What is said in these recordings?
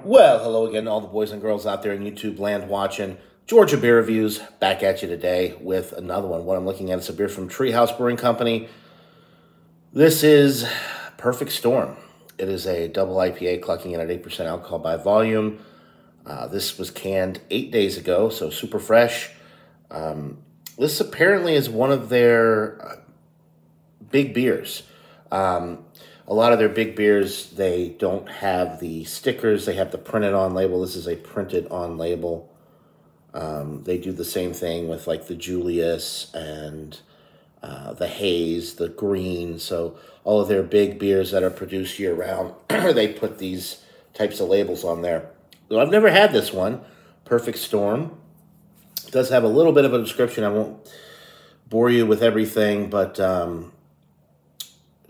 Well, hello again, all the boys and girls out there in YouTube land watching. Georgia Beer Reviews back at you today with another one. What I'm looking at is a beer from Treehouse Brewing Company. This is Perfect Storm. It is a double IPA clocking in at 8% alcohol by volume. This was canned 8 days ago, so super fresh. This apparently is one of their big beers. A lot of their big beers, they don't have the stickers. They have the printed on label. This is a printed on label. They do the same thing with like the Julius and the Haze, the Green. So all of their big beers that are produced year round, they put these types of labels on there. So I've never had this one, Perfect Storm. It does have a little bit of a description. I won't bore you with everything, but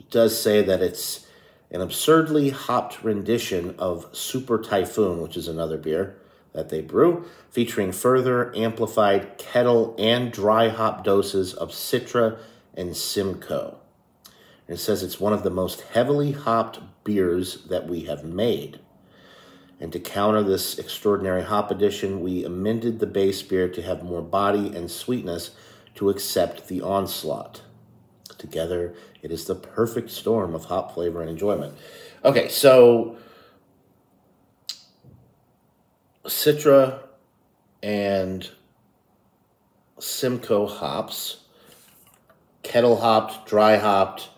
does say that it's an absurdly hopped rendition of Super Typhoon, which is another beer that they brew, featuring further amplified kettle and dry hop doses of Citra and Simcoe. And it says it's one of the most heavily hopped beers that we have made. And to counter this extraordinary hop addition, we amended the base beer to have more body and sweetness to accept the onslaught. Together, it is the perfect storm of hop flavor and enjoyment. Okay, so Citra and Simcoe hops, kettle hopped, dry hopped.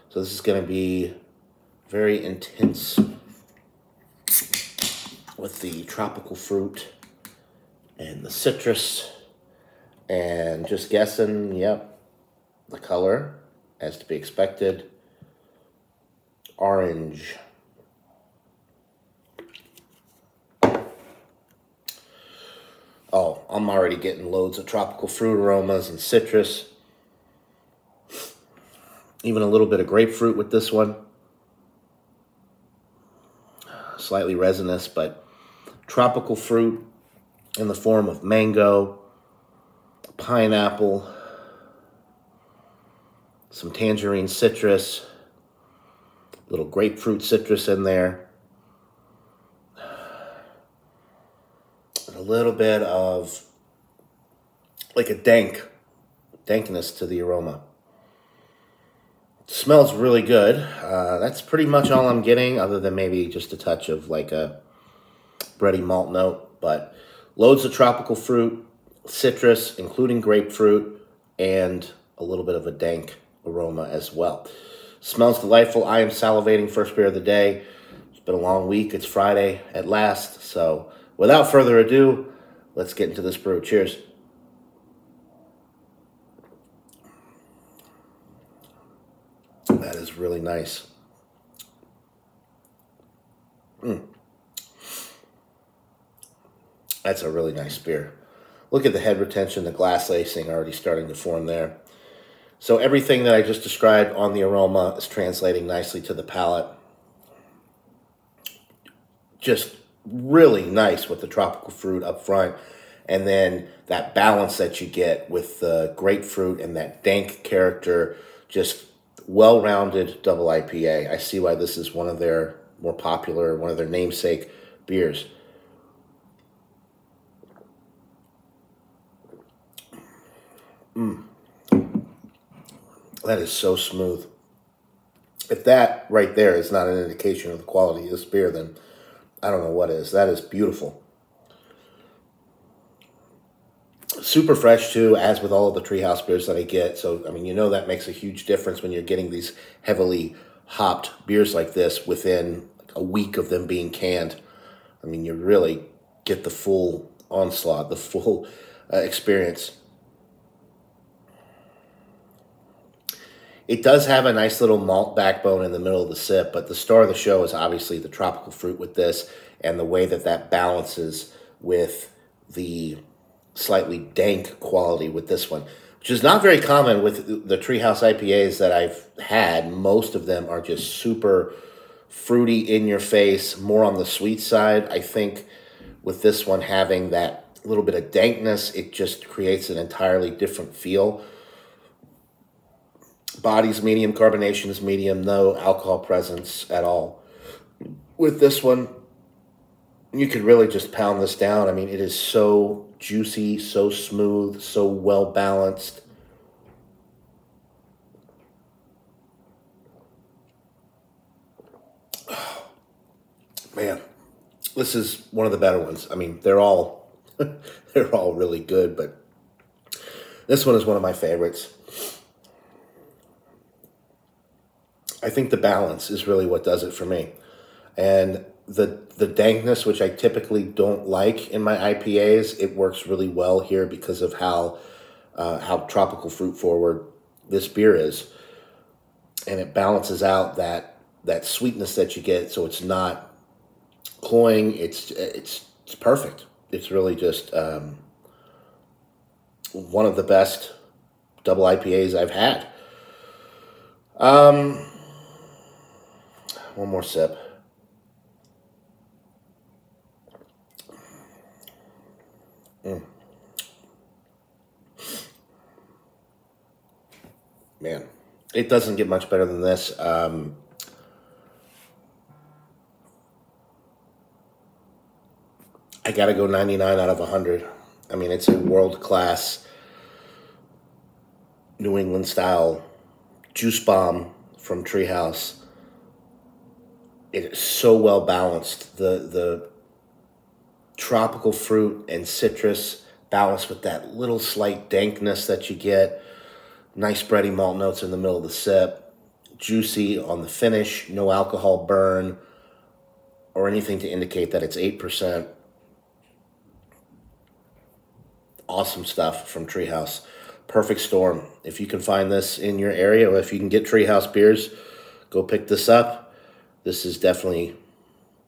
So this is going to be very intense with the tropical fruit and the citrus. And just guessing, yep, the color, as to be expected, orange. Oh, I'm already getting loads of tropical fruit aromas and citrus. Even a little bit of grapefruit with this one. Slightly resinous, but tropical fruit in the form of mango, pineapple, some tangerine citrus, little grapefruit citrus in there, and a little bit of like a dankness to the aroma. It smells really good. That's pretty much all I'm getting, other than maybe just a touch of like a bready malt note, but loads of tropical fruit, citrus, including grapefruit, and a little bit of a dank aroma as well. Smells delightful. I am salivating. First beer of the day. It's been a long week. It's Friday at last. So without further ado, let's get into this brew. Cheers. That is really nice. That's a really nice beer. Look at the head retention, the glass lacing already starting to form there. So everything that I just described on the aroma is translating nicely to the palate. Just really nice with the tropical fruit up front. And then that balance that you get with the grapefruit and that dank character, just well-rounded double IPA. I see why this is one of their more popular, one of their namesake beers. That is so smooth. If that right there is not an indication of the quality of this beer, then I don't know what is. That is beautiful. Super fresh too, as with all of the Treehouse beers that I get. So, I mean, you know that makes a huge difference when you're getting these heavily hopped beers like this within a week of them being canned. I mean, you really get the full onslaught, the full experience. It does have a nice little malt backbone in the middle of the sip, but the star of the show is obviously the tropical fruit with this and the way that that balances with the slightly dank quality with this one, which is not very common with the Treehouse IPAs that I've had. Most of them are just super fruity in your face, more on the sweet side. I think with this one having that little bit of dankness, it just creates an entirely different feel. Body's medium, carbonation is medium, no alcohol presence at all. With this one, You could really just pound this down. I mean, it is so juicy, so smooth, so well balanced. Man, this is one of the better ones. I mean, they're all they're all really good, but this one is one of my favorites. I think the balance is really what does it for me. And the dankness, which I typically don't like in my IPAs, it works really well here because of how tropical fruit forward this beer is, and it balances out that sweetness that you get, so it's not cloying. It's perfect. It's really just one of the best double IPAs I've had. One more sip. Man, it doesn't get much better than this. I gotta go 99 out of 100. I mean, it's a world-class New England style juice bomb from Treehouse. It is so well balanced. The tropical fruit and citrus balanced with that little slight dankness that you get. Nice bready malt notes in the middle of the sip. Juicy on the finish. No alcohol burn or anything to indicate that it's 8%. Awesome stuff from Treehouse. Perfect storm. If you can find this in your area, or if you can get Treehouse beers, go pick this up. This is definitely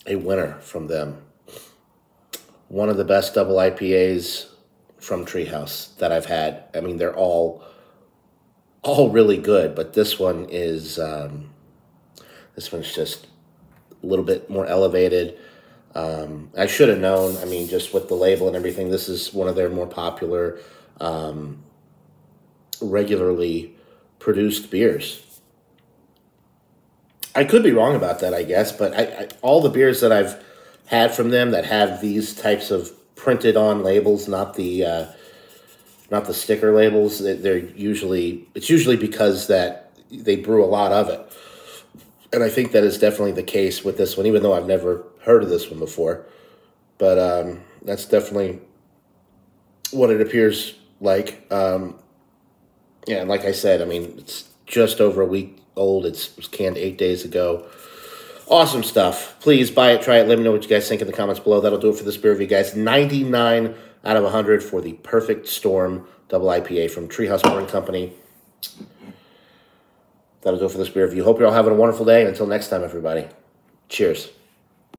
a winner from them. One of the best double IPAs from Treehouse that I've had. I mean, they're all really good, but this one is this one's just a little bit more elevated. I should have known. I mean, just with the label and everything, this is one of their more popular, regularly produced beers. I could be wrong about that, I guess, but all the beers that I've had from them that have these types of printed on labels, not the sticker labels, it's usually because that they brew a lot of it. And I think that is definitely the case with this one, even though I've never heard of this one before. But that's definitely what it appears like. Yeah, and like I said, I mean, it's just over a week old. It was canned 8 days ago. Awesome stuff. Please buy it, try it. Let me know what you guys think in the comments below. That'll do it for this beer review, guys. 99 out of 100 for the Perfect Storm Double IPA from Treehouse Brewing Company. That'll do it for this beer review. Hope you're all having a wonderful day. And until next time, everybody, cheers.